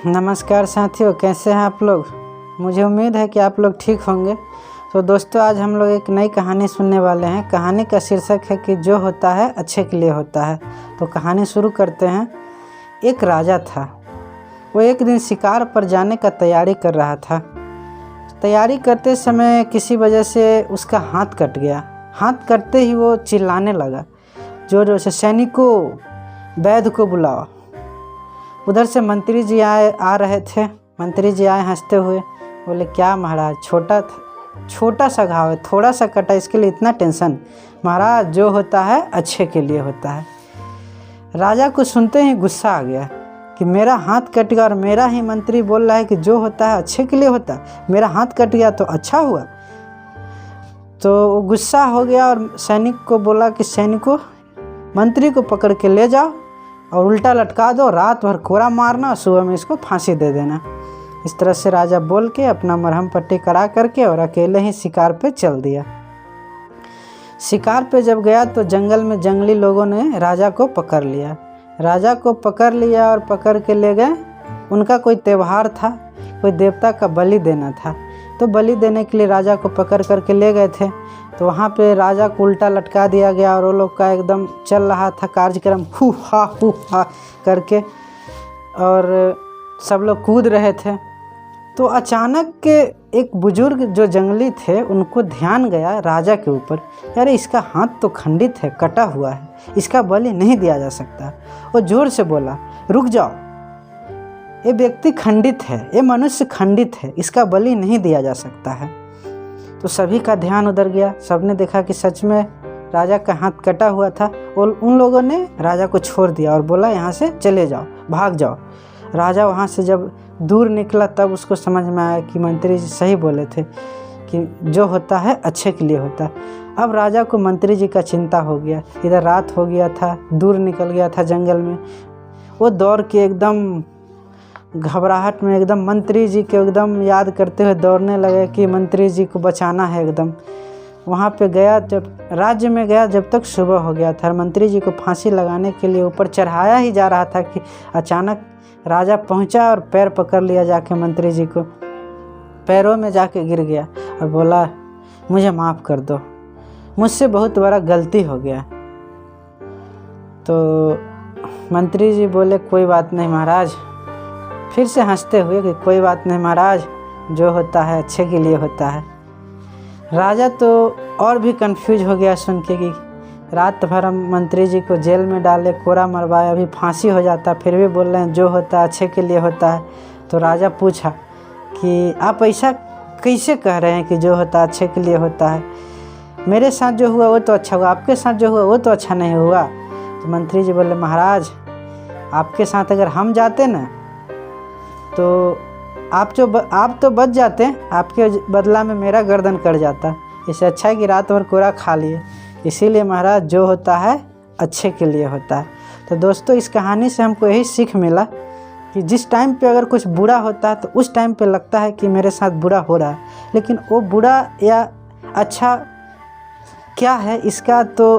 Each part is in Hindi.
नमस्कार साथियों, कैसे हैं आप लोग। मुझे उम्मीद है कि आप लोग ठीक होंगे। तो दोस्तों, आज हम लोग एक नई कहानी सुनने वाले हैं। कहानी का शीर्षक है कि जो होता है अच्छे के लिए होता है। तो कहानी शुरू करते हैं। एक राजा था। वो एक दिन शिकार पर जाने का तैयारी कर रहा था। तैयारी करते समय किसी वजह से उसका हाथ कट गया। हाथ कटते ही वो चिल्लाने लगा, जोर जोर से, सैनिकों, वैद्य को बुलाओ। उधर से मंत्री जी आ रहे थे। मंत्री जी आए हंसते हुए, बोले, क्या महाराज, छोटा सा घाव है, थोड़ा सा कटा, इसके लिए इतना टेंशन। महाराज, जो होता है अच्छे के लिए होता है। राजा को सुनते ही गुस्सा आ गया कि मेरा हाथ कट गया और मेरा ही मंत्री बोल रहा है कि जो होता है अच्छे के लिए होता है। मेरा हाथ कट गया तो अच्छा हुआ। तो वो गुस्सा हो गया और सैनिक को बोला कि सैनिकों, मंत्री को पकड़ के ले जाओ और उल्टा लटका दो, रात भर कोरा मारना और सुबह में इसको फांसी दे देना। इस तरह से राजा बोल के अपना मरहम पट्टी करा करके और अकेले ही शिकार पे चल दिया। शिकार पे जब गया तो जंगल में जंगली लोगों ने राजा को पकड़ लिया। राजा को पकड़ लिया और पकड़ के ले गए। उनका कोई त्यौहार था, कोई देवता का बलि देना था। तो बलि देने के लिए राजा को पकड़ करके ले गए थे। तो वहाँ पे राजा को उल्टा लटका दिया गया और वो लोग का एकदम चल रहा था कार्यक्रम, हू हा करके, और सब लोग कूद रहे थे। तो अचानक के एक बुजुर्ग जो जंगली थे, उनको ध्यान गया राजा के ऊपर, यार इसका हाथ तो खंडित है, कटा हुआ है, इसका बलि नहीं दिया जा सकता। वो जोर से बोला, रुक जाओ, ये व्यक्ति खंडित है, ये मनुष्य खंडित है, इसका बलि नहीं दिया जा सकता है। तो सभी का ध्यान उधर गया। सबने देखा कि सच में राजा का हाथ कटा हुआ था। और उन लोगों ने राजा को छोड़ दिया और बोला, यहाँ से चले जाओ, भाग जाओ। राजा वहाँ से जब दूर निकला तब उसको समझ में आया कि मंत्री जी सही बोले थे कि जो होता है अच्छे के लिए होता है। अब राजा को मंत्री जी का चिंता हो गया। इधर रात हो गया था, दूर निकल गया था जंगल में। वो दौड़ के एकदम घबराहट में एकदम मंत्री जी को एकदम याद करते हुए दौड़ने लगे कि मंत्री जी को बचाना है एकदम। वहाँ पे गया, जब राज्य में गया, जब तक सुबह हो गया था। मंत्री जी को फांसी लगाने के लिए ऊपर चढ़ाया ही जा रहा था कि अचानक राजा पहुँचा और पैर पकड़ लिया जाके मंत्री जी को। पैरों में जाके गिर गया और बोला, मुझे माफ़ कर दो, मुझसे बहुत बड़ा गलती हो गया। तो मंत्री जी बोले, कोई बात नहीं महाराज। फिर से हंसते हुए कि कोई बात नहीं महाराज, जो होता है अच्छे के लिए होता है। राजा तो और भी कंफ्यूज हो गया सुन के कि रात भर हम मंत्री जी को जेल में डाले, कोरा मरवाए, अभी फांसी हो जाता, फिर भी बोल रहे हैं जो होता है अच्छे के लिए होता है। तो राजा पूछा कि आप ऐसा कैसे कह रहे हैं कि जो होता है अच्छे के लिए होता है? मेरे साथ जो हुआ वो तो अच्छा हुआ, आपके साथ जो हुआ वो तो अच्छा नहीं हुआ। तो मंत्री जी बोले, महाराज, आपके साथ अगर हम जाते ना तो आप तो बच जाते, आपके बदला में मेरा गर्दन कट जाता। इससे अच्छा है कि रात भर कोरा खा लिए। इसीलिए महाराज, जो होता है अच्छे के लिए होता है। तो दोस्तों, इस कहानी से हमको यही सीख मिला कि जिस टाइम पे अगर कुछ बुरा होता है तो उस टाइम पे लगता है कि मेरे साथ बुरा हो रहा है, लेकिन वो बुरा या अच्छा क्या है इसका तो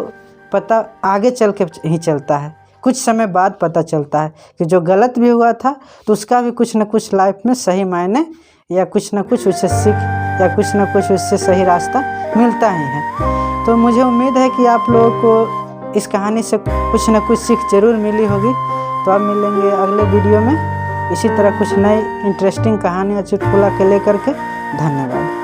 पता आगे चल के ही चलता है। कुछ समय बाद पता चलता है कि जो गलत भी हुआ था तो उसका भी कुछ न कुछ लाइफ में सही मायने या कुछ न कुछ उससे सीख या कुछ न कुछ उससे सही रास्ता मिलता ही है। तो मुझे उम्मीद है कि आप लोगों को इस कहानी से कुछ न कुछ सीख ज़रूर मिली होगी। तो अब मिलेंगे अगले वीडियो में इसी तरह कुछ नई इंटरेस्टिंग कहानी और चुटकुला के लेकर के। धन्यवाद।